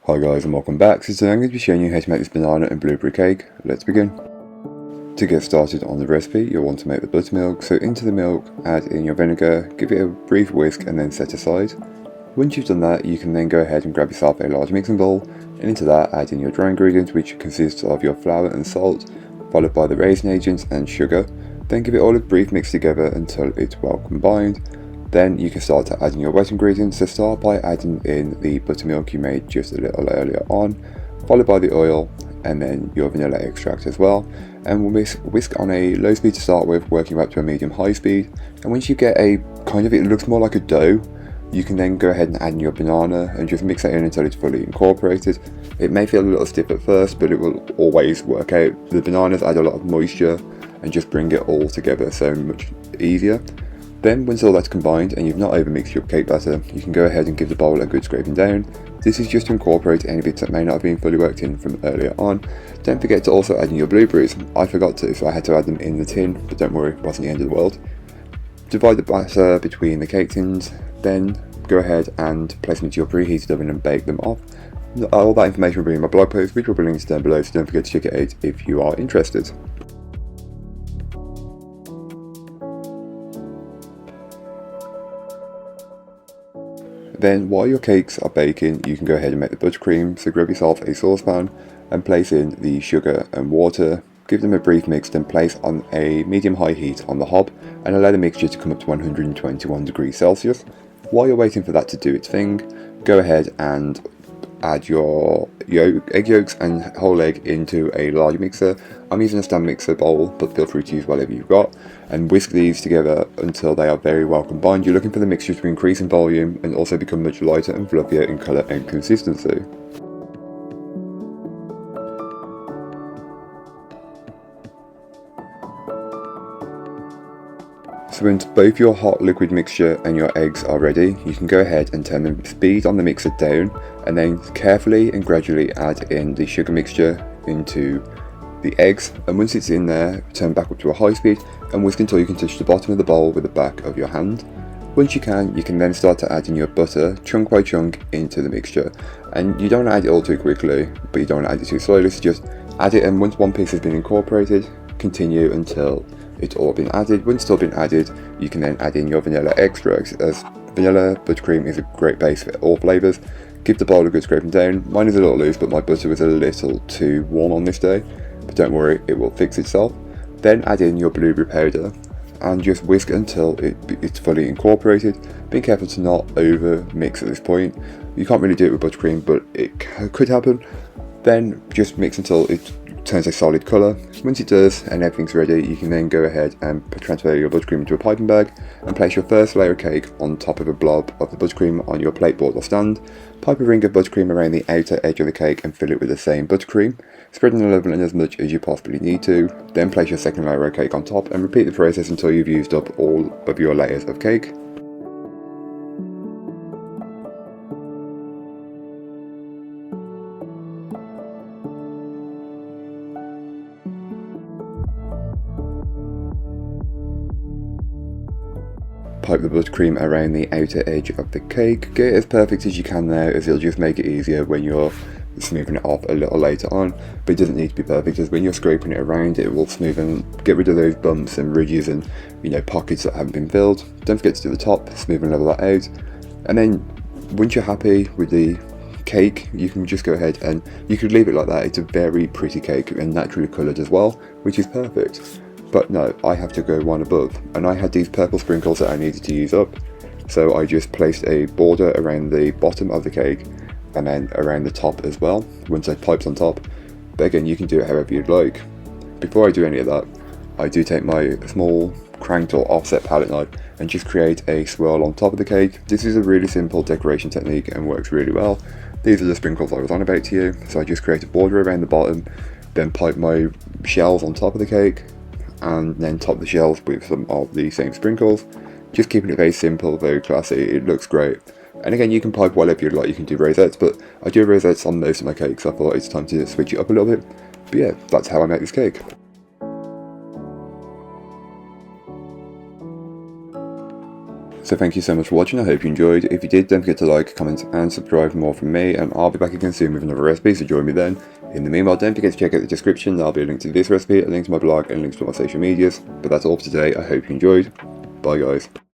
Hi guys and welcome back. So today I'm going to be showing you how to make this banana and blueberry cake. Let's begin. To get started on the recipe, you'll want to make the buttermilk. So into the milk, add in your vinegar, give it a brief whisk and then set aside. Once you've done that, you can then go ahead and grab yourself a large mixing bowl, and into that add in your dry ingredients, which consists of your flour and salt, followed by the raisin agents and sugar. Then give it all a brief mix together until it's well combined. Then you can start to add in your wet ingredients. So start by adding in the buttermilk you made just a little earlier on, followed by the oil and then your vanilla extract as well. And we'll whisk on a low speed to start with, working up to a medium-high speed. And once you get a it looks more like a dough, you can then go ahead and add in your banana and just mix that in until it's fully incorporated. It may feel a little stiff at first, but it will always work out. The bananas add a lot of moisture and just bring it all together so much easier. Then once all that's combined and you've not overmixed your cake batter, you can go ahead and give the bowl a good scraping down. This is just to incorporate any bits that may not have been fully worked in from earlier on. Don't forget to also add in your blueberries. I forgot to, so I had to add them in the tin, but don't worry, it wasn't the end of the world. Divide the batter between the cake tins, then go ahead and place them into your preheated oven and bake them off. All that information will be in my blog post, which will be linked down below, so don't forget to check it out if you are interested. Then while your cakes are baking, you can go ahead and make the buttercream. So grab yourself a saucepan and place in the sugar and water. Give them a brief mix, then place on a medium-high heat on the hob and allow the mixture to come up to 121 degrees Celsius. While you're waiting for that to do its thing, go ahead and add your egg yolks and whole egg into a large mixer. I'm using a stand mixer bowl, but feel free to use whatever you've got, and whisk these together until they are very well combined. You're looking for the mixture to increase in volume and also become much lighter and fluffier in colour and consistency. So once both your hot liquid mixture and your eggs are ready, you can go ahead and turn the speed on the mixer down and then carefully and gradually add in the sugar mixture into the eggs, and once it's in there, turn back up to a high speed and whisk until you can touch the bottom of the bowl with the back of your hand. Once you can then start to add in your butter chunk by chunk into the mixture, and you don't want to add it all too quickly, but you don't want to add it too slowly, so just add it, and once one piece has been incorporated, continue until it's all been added. Once it's all been added, you can then add in your vanilla extracts, as vanilla buttercream is a great base for all flavours. Give the bowl a good scraping down. Mine is a little loose, but my butter was a little too warm on this day, but don't worry, it will fix itself. Then add in your blueberry powder and just whisk until it's fully incorporated. Be careful to not over mix at this point. You can't really do it with buttercream, but it could happen. Then just mix until it turns a solid colour. Once it does and everything's ready, you can then go ahead and transfer your buttercream into a piping bag and place your first layer of cake on top of a blob of the buttercream on your plate board or stand. Pipe a ring of buttercream around the outer edge of the cake and fill it with the same buttercream, spreading the leavening as much as you possibly need to. Then place your second layer of cake on top and repeat the process until you've used up all of your layers of cake. Pipe the buttercream around the outer edge of the cake. Get it as perfect as you can there, as it'll just make it easier when you're smoothing it off a little later on, but it doesn't need to be perfect, as when you're scraping it around, it will smooth and get rid of those bumps and ridges and pockets that haven't been filled. Don't forget to do the top, smooth and level that out, and then once you're happy with the cake, you can just go ahead and you could leave it like that. It's a very pretty cake and naturally coloured as well, which is perfect. But no, I have to go one above, and I had these purple sprinkles that I needed to use up, so I just placed a border around the bottom of the cake and then around the top as well, once I pipes on top. But again, you can do it however you'd like. Before I do any of that, I do take my small cranked or offset palette knife and just create a swirl on top of the cake. This is a really simple decoration technique and works really well. These are the sprinkles I was on about to you, so I just create a border around the bottom, then pipe my shells on top of the cake, and then top the shells with some of the same sprinkles. Just keeping it very simple, very classy. It looks great. And again, you can pipe whatever you'd like. You can do rosettes, but I do rosettes on most of my cakes, so I thought it's time to switch it up a little bit. But yeah, that's how I make this cake. So thank you so much for watching, I hope you enjoyed. If you did, don't forget to like, comment and subscribe for more from me, and I'll be back again soon with another recipe, so join me then. In the meanwhile, don't forget to check out the description, there'll be a link to this recipe, a link to my blog and links to my social medias. But that's all for today, I hope you enjoyed. Bye guys.